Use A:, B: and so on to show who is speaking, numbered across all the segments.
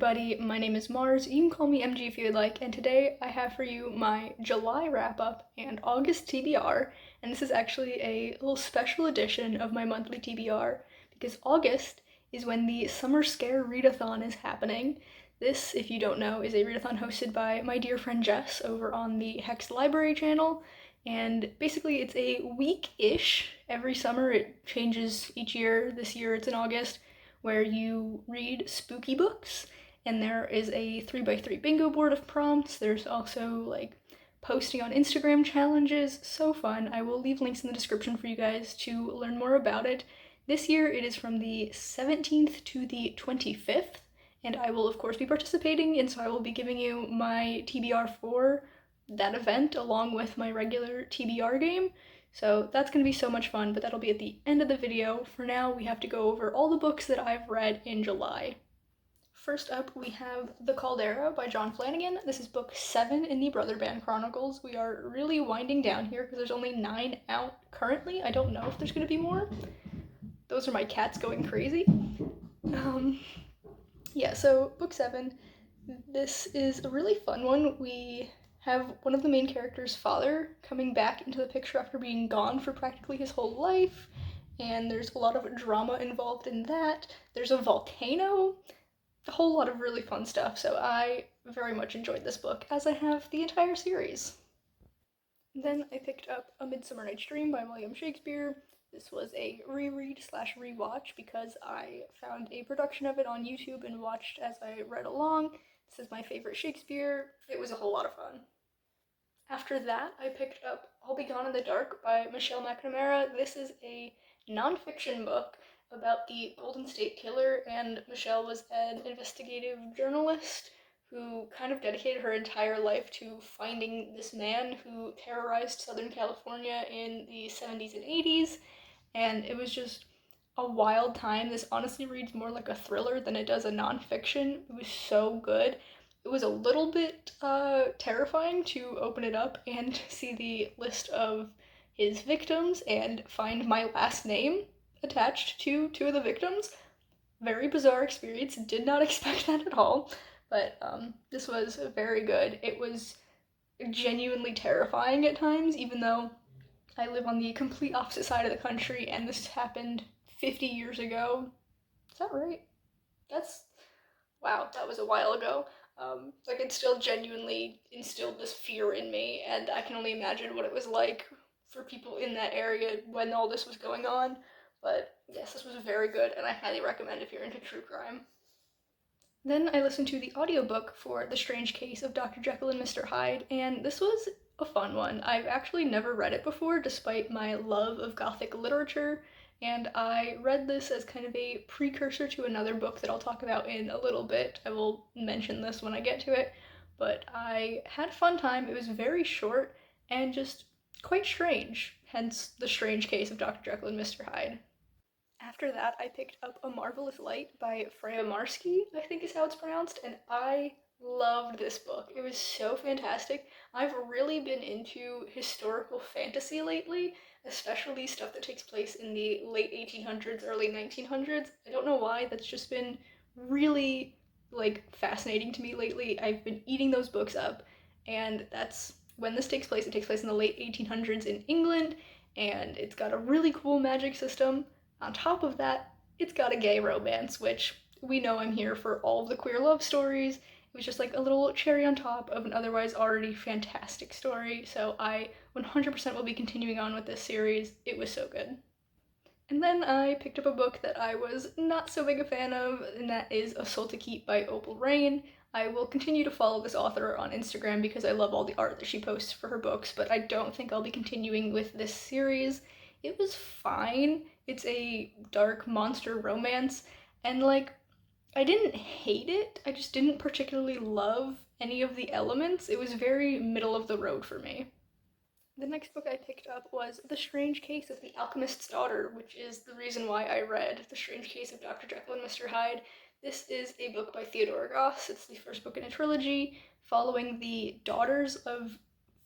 A: everybody, my name is Mars. You can call me MG if you would like, and today I have for you my July wrap-up and August TBR, and this is actually a little special edition of my monthly TBR, because August is when the Summer Scare Readathon is happening. This, if you don't know, is a readathon hosted by my dear friend Jess over on the Hex Library channel, and basically it's a week-ish every summer. It changes each year. This year it's in August, where you read spooky books, and there is a 3x3 bingo board of prompts. There's also like posting on Instagram challenges. So fun. I will leave links in the description for you guys to learn more about it. This year it is from the 17th to the 25th, and I will of course be participating, and so I will be giving you my TBR for that event along with my regular TBR game. So that's going to be so much fun, but that'll be at the end of the video. For now, we have to go over all the books that I've read in July. First up, we have The Caldera by John Flanagan. This is book 7 in the Brother Band Chronicles. We are really winding down here because there's only 9 out currently. I don't know if there's going to be more. Those are my cats going crazy. Yeah, so book 7. This is a really fun one. We have one of the main characters' father coming back into the picture after being gone for practically his whole life, and there's a lot of drama involved in that. There's a volcano, a whole lot of really fun stuff, so I very much enjoyed this book, as I have the entire series. Then I picked up A Midsummer Night's Dream by William Shakespeare. This was a reread slash rewatch because I found a production of it on YouTube and watched as I read along. This is my favorite Shakespeare. It was a whole lot of fun. After that, I picked up I'll Be Gone in the Dark by Michelle McNamara. This is a nonfiction book about the Golden State Killer, and Michelle was an investigative journalist who kind of dedicated her entire life to finding this man who terrorized Southern California in the 70s and 80s, and it was just a wild time. This honestly reads more like a thriller than it does a nonfiction. It was so good. It was a little bit terrifying to open it up and see the list of his victims and find my last name attached to 2 of the victims. Very bizarre experience. Did not expect that at all, but this was very good. It was genuinely terrifying at times, even though I live on the complete opposite side of the country and this happened 50 years ago. Is that right? Wow, that was a while ago. Like, it still genuinely instilled this fear in me, and I can only imagine what it was like for people in that area when all this was going on. But yes, this was very good, and I highly recommend if you're into true crime. Then I listened to the audiobook for The Strange Case of Dr. Jekyll and Mr. Hyde, and this was a fun one. I've actually never read it before, despite my love of Gothic literature, and I read this as kind of a precursor to another book that I'll talk about in a little bit. I will mention this when I get to it, but I had a fun time. It was very short and just quite strange, hence The Strange Case of Dr. Jekyll and Mr. Hyde. After that, I picked up A Marvelous Light by Freya Marsky, I think is how it's pronounced, and I loved this book. It was so fantastic. I've really been into historical fantasy lately, especially stuff that takes place in the late 1800s, early 1900s. I don't know why, that's just been really, fascinating to me lately. I've been eating those books up, and that's when this takes place. It takes place in the late 1800s in England, and it's got a really cool magic system. On top of that, it's got a gay romance, which we know I'm here for all of the queer love stories. It was just like a little cherry on top of an otherwise already fantastic story, so I 100% will be continuing on with this series. It was so good. And then I picked up a book that I was not so big a fan of, and that is A Soul to Keep by Opal Rain. I will continue to follow this author on Instagram because I love all the art that she posts for her books, but I don't think I'll be continuing with this series. It was fine. It's a dark monster romance, and I didn't hate it, I just didn't particularly love any of the elements. It was very middle of the road for me. The next book I picked up was The Strange Case of the Alchemist's Daughter, which is the reason why I read The Strange Case of Dr. Jekyll and Mr. Hyde. This is a book by Theodora Goss. It's the first book in a trilogy following the daughters of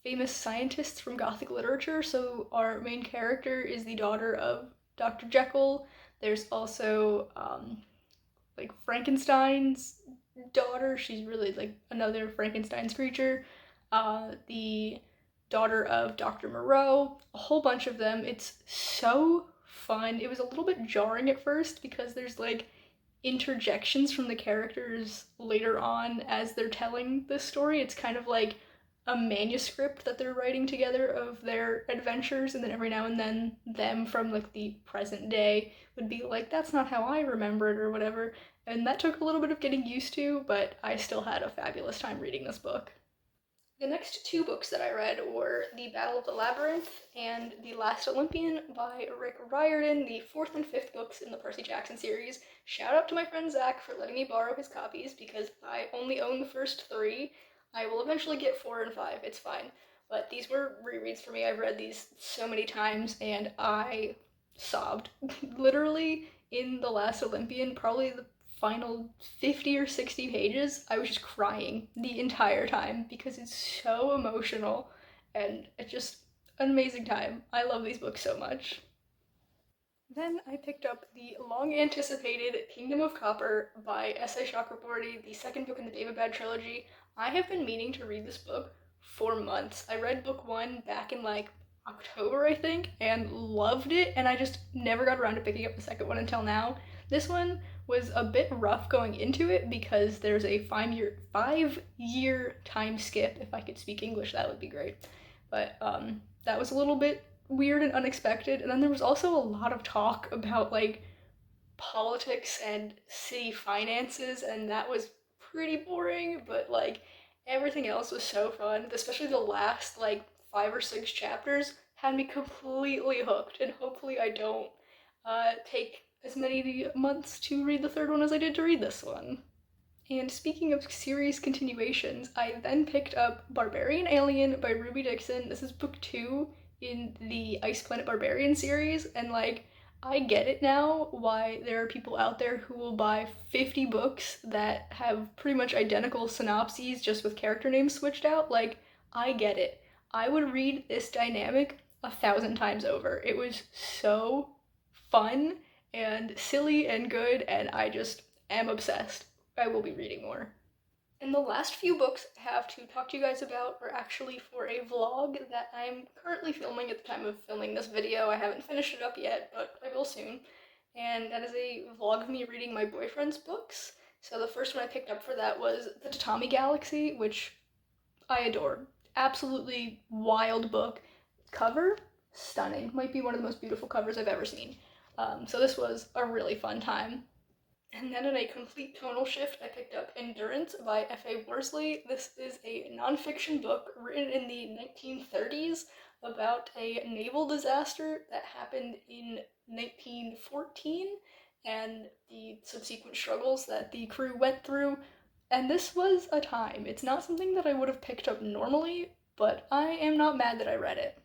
A: famous scientists from Gothic literature. So our main character is the daughter of Dr. Jekyll. There's also Frankenstein's daughter, she's really like another Frankenstein's creature. The daughter of Dr. Moreau, a whole bunch of them. It's so fun. It was a little bit jarring at first because there's like interjections from the characters later on as they're telling this story. It's kind of like a manuscript that they're writing together of their adventures, and then every now and then them from like the present day would be like, that's not how I remember it or whatever. And that took a little bit of getting used to, but I still had a fabulous time reading this book. The next two books that I read were The Battle of the Labyrinth and The Last Olympian by Rick Riordan, the fourth and fifth books in the Percy Jackson series. Shout out to my friend Zach for letting me borrow his copies because I only own the first three. I will eventually get four and five, it's fine. But these were rereads for me. I've read these so many times and I sobbed. Literally, in The Last Olympian, probably the final 50 or 60 pages, I was just crying the entire time because it's so emotional and it's just an amazing time. I love these books so much. Then I picked up the long anticipated Kingdom of Copper by S.A. Chakraborty, the second book in the David Bad trilogy. I have been meaning to read this book for months. I read book one back in like October, I think, and loved it, and I just never got around to picking up the second one until now. This one was a bit rough going into it because there's a 5-year time skip. If I could speak English, that would be great. But that was a little bit weird and unexpected. And then there was also a lot of talk about like politics and city finances, and that was pretty boring, but like everything else was so fun, especially the last like 5 or 6 chapters had me completely hooked, and hopefully I don't take as many months to read the third one as I did to read this one. And speaking of series continuations, I then picked up Barbarian Alien by Ruby Dixon. This is book two in the Ice Planet Barbarian series, and like, I get it now why there are people out there who will buy 50 books that have pretty much identical synopses just with character names switched out. Like, I get it. I would read this dynamic 1,000 times over. It was so fun and silly and good, and I just am obsessed. I will be reading more. And the last few books I have to talk to you guys about are actually for a vlog that I'm currently filming at the time of filming this video. I haven't finished it up yet, but I will soon. And that is a vlog of me reading my boyfriend's books. So the first one I picked up for that was The Tatami Galaxy, which I adore. Absolutely wild book. Cover, stunning. Might be one of the most beautiful covers I've ever seen. So this was a really fun time. And then in a complete tonal shift, I picked up Endurance by F.A. Worsley. This is a nonfiction book written in the 1930s about a naval disaster that happened in 1914 and the subsequent struggles that the crew went through. And this was a time. It's not something that I would have picked up normally, but I am not mad that I read it.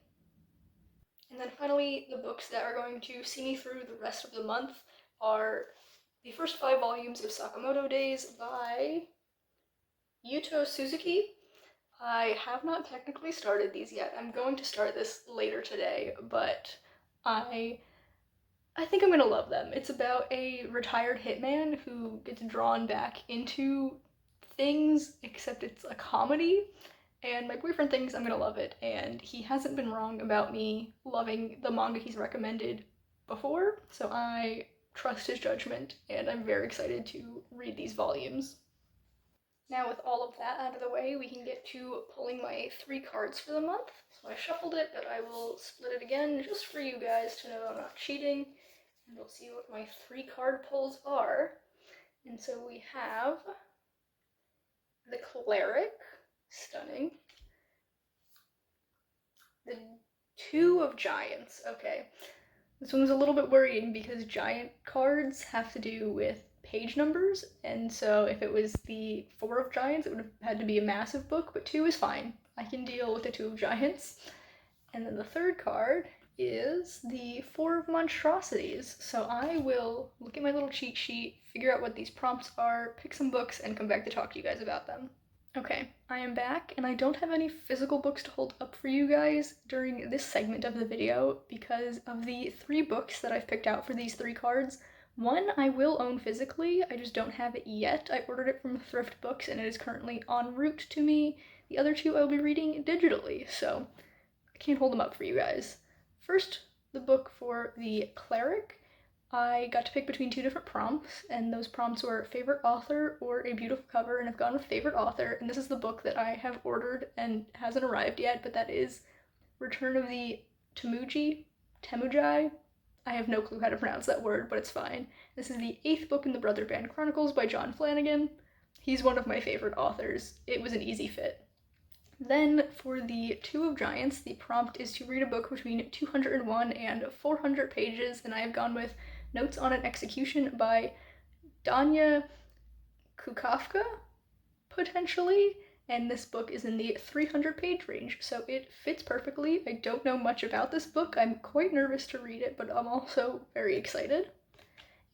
A: And then finally, the books that are going to see me through the rest of the month are the first 5 volumes of Sakamoto Days by Yuto Suzuki. I have not technically started these yet. I'm going to start this later today, but I think I'm gonna love them. It's about a retired hitman who gets drawn back into things, except it's a comedy. And my boyfriend thinks I'm gonna love it, and he hasn't been wrong about me loving the manga he's recommended before, so I trust his judgment, and I'm very excited to read these volumes. Now, with all of that out of the way, we can get to pulling my 3 cards for the month. So I shuffled it, but I will split it again just for you guys to know I'm not cheating, and we'll see what my 3 card pulls are. And so we have the Cleric, stunning. The Two of Giants, okay. This one was a little bit worrying because giant cards have to do with page numbers, and so if it was the Four of Giants, it would have had to be a massive book, but two is fine. I can deal with the Two of Giants. And then the third card is the Four of Monstrosities. So I will look at my little cheat sheet, figure out what these prompts are, pick some books, and come back to talk to you guys about them. Okay, I am back, and I don't have any physical books to hold up for you guys during this segment of the video because of the 3 books that I've picked out for these 3 cards. One I will own physically, I just don't have it yet. I ordered it from Thrift Books and it is currently en route to me. The other two I will be reading digitally, so I can't hold them up for you guys. First, the book for The Cleric. I got to pick between two different prompts, and those prompts were favorite author or a beautiful cover, and I've gone with favorite author, and this is the book that I have ordered and hasn't arrived yet, but that is Return of the Temujai. I have no clue how to pronounce that word, but it's fine. This is the 8th book in the Brother Band Chronicles by John Flanagan. He's one of my favorite authors. It was an easy fit. Then, for the Two of Giants, the prompt is to read a book between 201 and 400 pages, and I have gone with Notes on an Execution by Danya Kukafka, potentially, and this book is in the 300-page range, so it fits perfectly. I don't know much about this book. I'm quite nervous to read it, but I'm also very excited.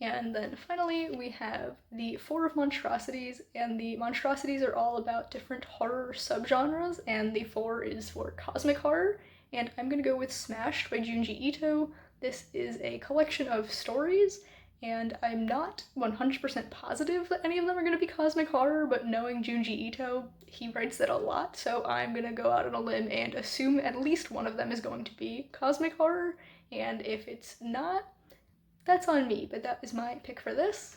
A: And then finally, we have the Four of Monstrosities, and the monstrosities are all about different horror subgenres, and the four is for cosmic horror, and I'm gonna go with Smashed by Junji Ito. This is a collection of stories, and I'm not 100% positive that any of them are gonna be cosmic horror, but knowing Junji Ito, he writes that a lot, so I'm gonna go out on a limb and assume at least one of them is going to be cosmic horror, and if it's not, that's on me, but that is my pick for this.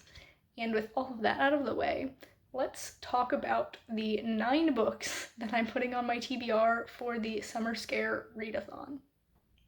A: And with all of that out of the way, let's talk about the 9 books that I'm putting on my TBR for the Summer Scare Readathon.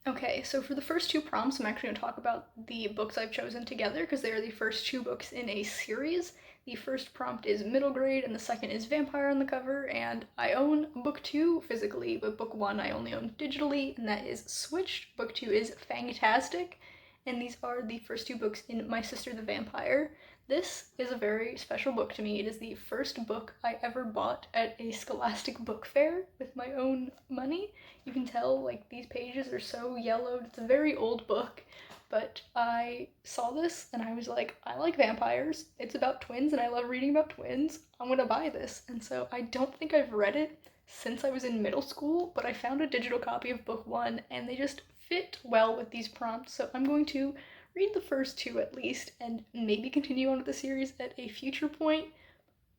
A: Okay, so for the first 2 prompts, I'm actually going to talk about the books I've chosen together because they are the first 2 books in a series. The first prompt is middle grade and the second is vampire on the cover, and I own book 2 physically, but book 1 I only own digitally, and that is Switched. Book 2 is Fantastic, and these are the first 2 books in My Sister the Vampire. This is a very special book to me. It is the first book I ever bought at a Scholastic book fair with my own money. You can tell, like, these pages are so yellowed. It's a very old book, but I saw this and I was like, I like vampires. It's about twins and I love reading about twins. I'm gonna buy this. And so I don't think I've read it since I was in middle school, but I found a digital copy of book 1 and they just fit well with these prompts, so I'm going to read the first 2 at least, and maybe continue on with the series at a future point.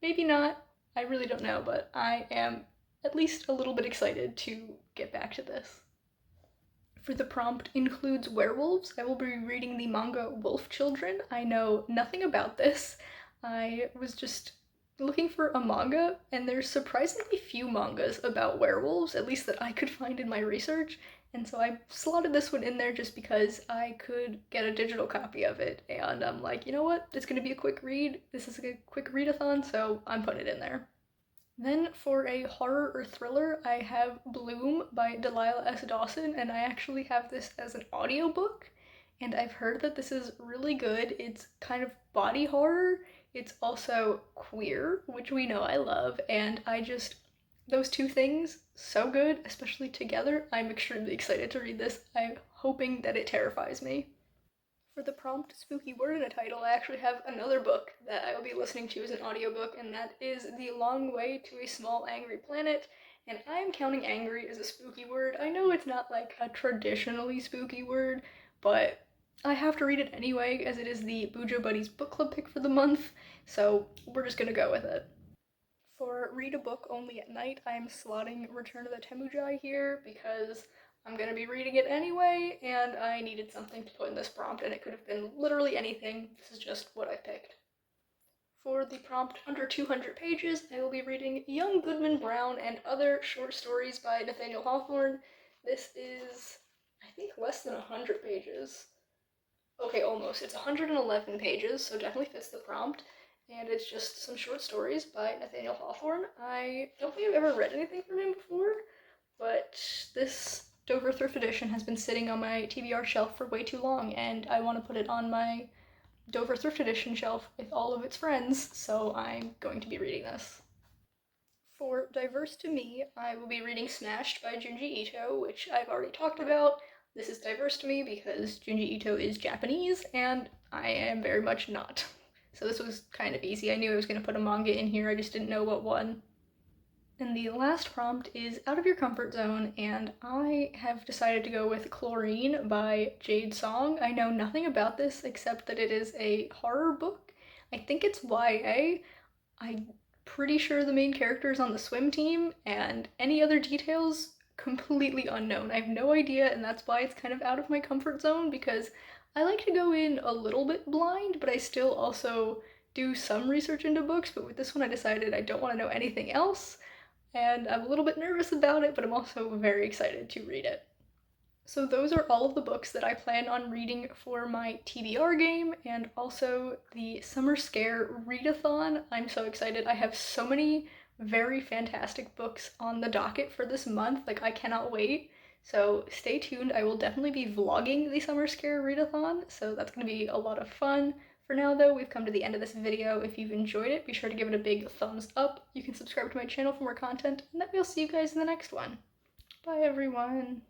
A: Maybe not. I really don't know, but I am at least a little bit excited to get back to this. For the prompt includes werewolves, I will be reading the manga Wolf Children. I know nothing about this. I was just looking for a manga, and there's surprisingly few mangas about werewolves, at least that I could find in my research, and so I slotted this one in there just because I could get a digital copy of it, and I'm like, you know what, it's gonna be a quick read, this is a quick readathon, so I'm putting it in there. Then for a horror or thriller, I have Bloom by Delilah S. Dawson, and I actually have this as an audiobook, and I've heard that this is really good. It's kind of body horror, it's also queer, which we know I love, and those 2 things, so good, especially together. I'm extremely excited to read this. I'm hoping that it terrifies me. For the prompt spooky word in a title, I actually have another book that I will be listening to as an audiobook, and that is The Long Way to a Small Angry Planet, and I am counting angry as a spooky word. I know it's not like a traditionally spooky word, but I have to read it anyway, as it is the Bujo Buddies book club pick for the month, so we're just gonna go with it. For read a book only at night, I am slotting Return of the Temujai here because I'm gonna be reading it anyway, and I needed something to put in this prompt, and it could have been literally anything. This is just what I picked. For the prompt under 200 pages, I will be reading Young Goodman Brown and Other Short Stories by Nathaniel Hawthorne. This is, I think, less than 100 pages. Okay, almost. It's 111 pages, so definitely fits the prompt. And it's just some short stories by Nathaniel Hawthorne. I don't think I've ever read anything from him before, but this Dover Thrift Edition has been sitting on my TBR shelf for way too long, and I want to put it on my Dover Thrift Edition shelf with all of its friends, so I'm going to be reading this. For Diverse to Me, I will be reading Smashed by Junji Ito, which I've already talked about. This is diverse to me because Junji Ito is Japanese, and I am very much not. So this was kind of easy. I knew I was going to put a manga in here, I just didn't know what one. And the last prompt is out of your comfort zone, and I have decided to go with Chlorine by Jade Song. I know nothing about this except that it is a horror book. I think it's YA. I'm pretty sure the main character is on the swim team, and any other details completely unknown. I have no idea, and that's why it's kind of out of my comfort zone because I like to go in a little bit blind, but I still also do some research into books. But with this one, I decided I don't want to know anything else, and I'm a little bit nervous about it, but I'm also very excited to read it. So those are all of the books that I plan on reading for my TBR game and also the Summer Scare Readathon. I'm so excited. I have so many very fantastic books on the docket for this month. Like, I cannot wait. So stay tuned. I will definitely be vlogging the Summer Scare Readathon, so that's going to be a lot of fun. For now though, we've come to the end of this video. If you've enjoyed it, be sure to give it a big thumbs up. You can subscribe to my channel for more content, and then we'll see you guys in the next one. Bye everyone!